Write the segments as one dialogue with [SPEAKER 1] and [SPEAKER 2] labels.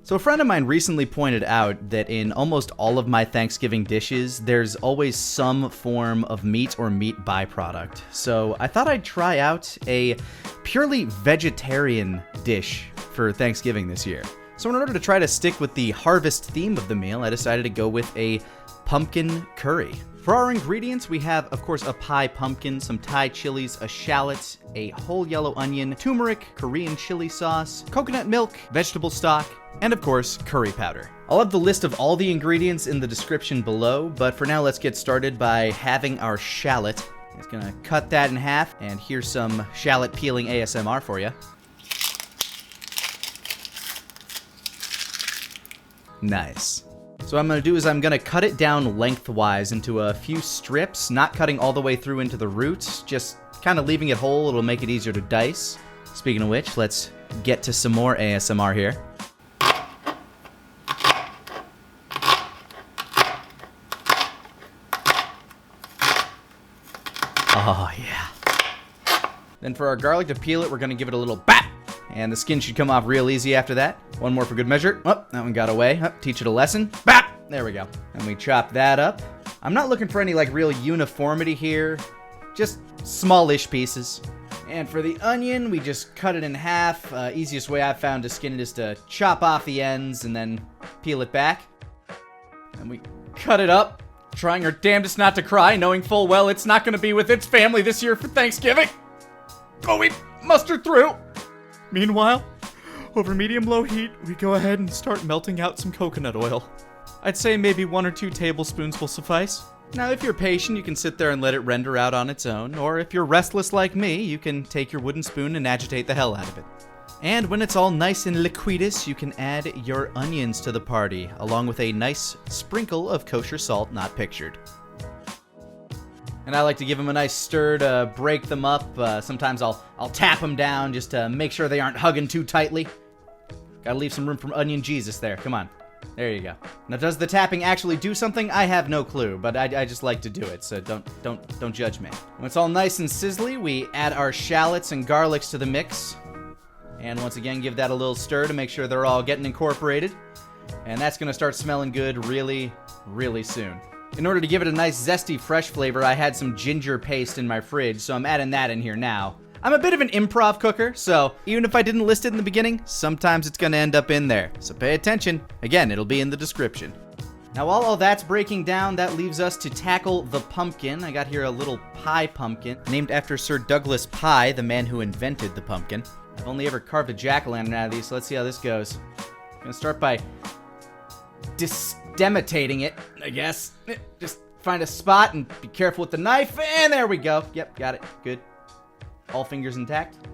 [SPEAKER 1] So a friend of mine recently pointed out that in almost all of my Thanksgiving dishes, there's always some form of meat or meat byproduct. So I thought I'd try out a purely vegetarian dish for Thanksgiving this year. So in order to try to stick with the harvest theme of the meal, I decided to go with a pumpkin curry. For our ingredients, we have, of course, a pie pumpkin, some Thai chilies, a shallot, a whole yellow onion, turmeric, Korean chili sauce, coconut milk, vegetable stock, and of course, curry powder. I'll have the list of all the ingredients in the description below, but for now, let's get started by having our shallot. I'm just gonna cut that in half, and here's some shallot peeling ASMR for you. Nice. So what I'm going to do is I'm going to cut it down lengthwise into a few strips, not cutting all the way through into the roots, just kind of leaving it whole. It'll make it easier to dice. Speaking of which, let's get to some more ASMR here. Oh, yeah. Then for our garlic to peel it, we're going to give it a little bap. And the skin should come off real easy after that. One more for good measure. Oh, that one got away. Oh, teach it a lesson. Bap! There we go. And we chop that up. I'm not looking for any real uniformity here. Just smallish pieces. And for the onion, we just cut it in half. Easiest way I've found to skin it is to chop off the ends and then peel it back. And we cut it up, trying our damnedest not to cry, knowing full well it's not going to be with its family this year for Thanksgiving. But we mustered through. Meanwhile, over medium-low heat, we go ahead and start melting out some coconut oil. I'd say maybe 1 or 2 tablespoons will suffice. Now, if you're patient, you can sit there and let it render out on its own, or if you're restless like me, you can take your wooden spoon and agitate the hell out of it. And when it's all nice and liquidous, you can add your onions to the party, along with a nice sprinkle of kosher salt not pictured. And I like to give them a nice stir to break them up. Sometimes I'll tap them down just to make sure they aren't hugging too tightly. Gotta leave some room for onion Jesus there. Come on. There you go. Now, does the tapping actually do something? I have no clue, but I just like to do it, so don't judge me. When it's all nice and sizzly, we add our shallots and garlics to the mix. And once again, give that a little stir to make sure they're all getting incorporated. And that's gonna start smelling good really, really soon. In order to give it a nice zesty fresh flavor, I had some ginger paste in my fridge, so I'm adding that in here now. I'm a bit of an improv cooker, so even if I didn't list it in the beginning, sometimes it's gonna end up in there. So pay attention. Again, it'll be in the description. Now while all that's breaking down, that leaves us to tackle the pumpkin. I got here a little pie pumpkin, named after Sir Douglas Pye, the man who invented the pumpkin. I've only ever carved a jack-o'-lantern out of these, so let's see how this goes. I'm gonna start by demitating it, I guess. Just find a spot and be careful with the knife, and there we go. Yep, got it. Good. All fingers intact.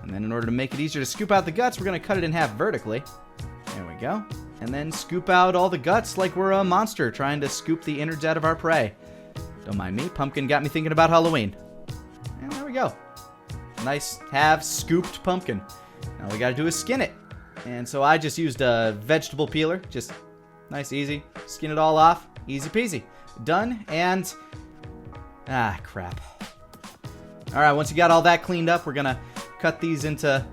[SPEAKER 1] And then in order to make it easier to scoop out the guts, we're going to cut it in half vertically. There we go. And then scoop out all the guts like we're a monster trying to scoop the innards out of our prey. Don't mind me, pumpkin got me thinking about Halloween. And there we go. Nice half-scooped pumpkin. Now we got to do is skin it. And so I just used a vegetable peeler. Just nice, easy. Skin it all off. Easy peasy. Done. And crap. Alright, once you got all that cleaned up, we're going to cut these into,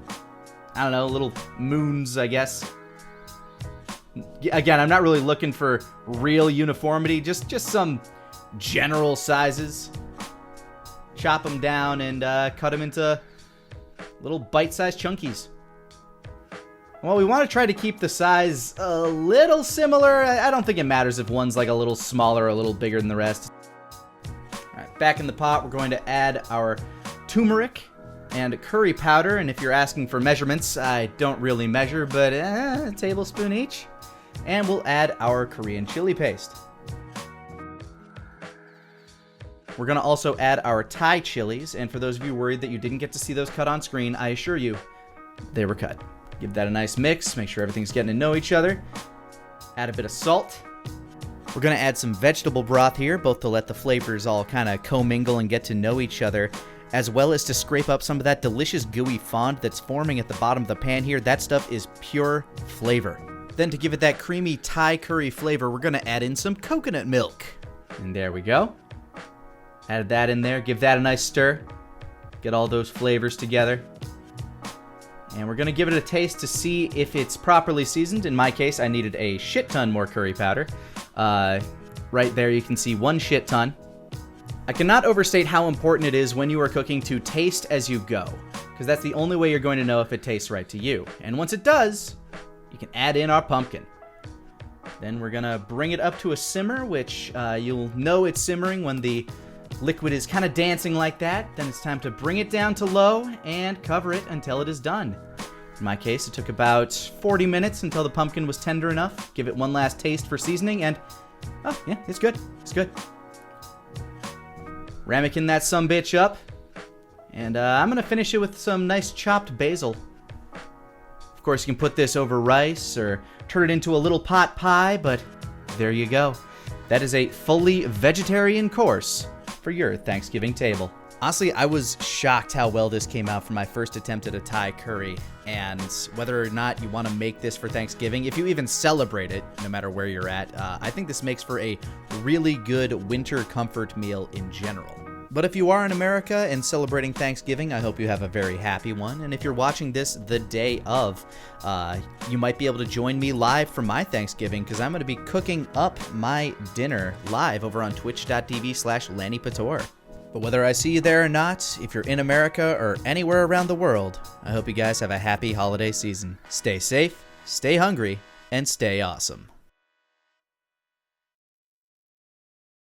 [SPEAKER 1] I don't know, little moons, I guess. Again, I'm not really looking for real uniformity. Just some general sizes. Chop them down and cut them into little bite-sized chunkies. Well, we want to try to keep the size a little similar. I don't think it matters if one's like a little smaller or a little bigger than the rest. Alright, back in the pot, we're going to add our turmeric and curry powder. And if you're asking for measurements, I don't really measure, but a tablespoon each. And we'll add our Korean chili paste. We're going to also add our Thai chilies. And for those of you worried that you didn't get to see those cut on screen, I assure you, they were cut. Give that a nice mix. Make sure everything's getting to know each other. Add a bit of salt. We're going to add some vegetable broth here, both to let the flavors all kind of commingle and get to know each other, as well as to scrape up some of that delicious gooey fond that's forming at the bottom of the pan here. That stuff is pure flavor. Then to give it that creamy Thai curry flavor, we're going to add in some coconut milk. And there we go. Add that in there. Give that a nice stir. Get all those flavors together. And we're going to give it a taste to see if it's properly seasoned. In my case, I needed a shit ton more curry powder. Right there, you can see 1 shit ton. I cannot overstate how important it is when you are cooking to taste as you go, because that's the only way you're going to know if it tastes right to you. And once it does, you can add in our pumpkin. Then we're going to bring it up to a simmer, which you'll know it's simmering when the liquid is kind of dancing like that. Then it's time to bring it down to low and cover it until it is done. In my case, it took about 40 minutes until the pumpkin was tender enough. Give it one last taste for seasoning, and oh yeah, it's good. It's good. Ramekin that sumbitch up, and I'm gonna finish it with some nice chopped basil. Of course, you can put this over rice or turn it into a little pot pie, but there you go. That is a fully vegetarian course for your Thanksgiving table. Honestly, I was shocked how well this came out for my first attempt at a Thai curry, and whether or not you want to make this for Thanksgiving, if you even celebrate it, no matter where you're at, I think this makes for a really good winter comfort meal in general. But if you are in America and celebrating Thanksgiving, I hope you have a very happy one. And if you're watching this the day of, you might be able to join me live for my Thanksgiving, because I'm going to be cooking up my dinner live over on twitch.tv/LaniPator. But whether I see you there or not, if you're in America or anywhere around the world, I hope you guys have a happy holiday season. Stay safe, stay hungry, and stay awesome.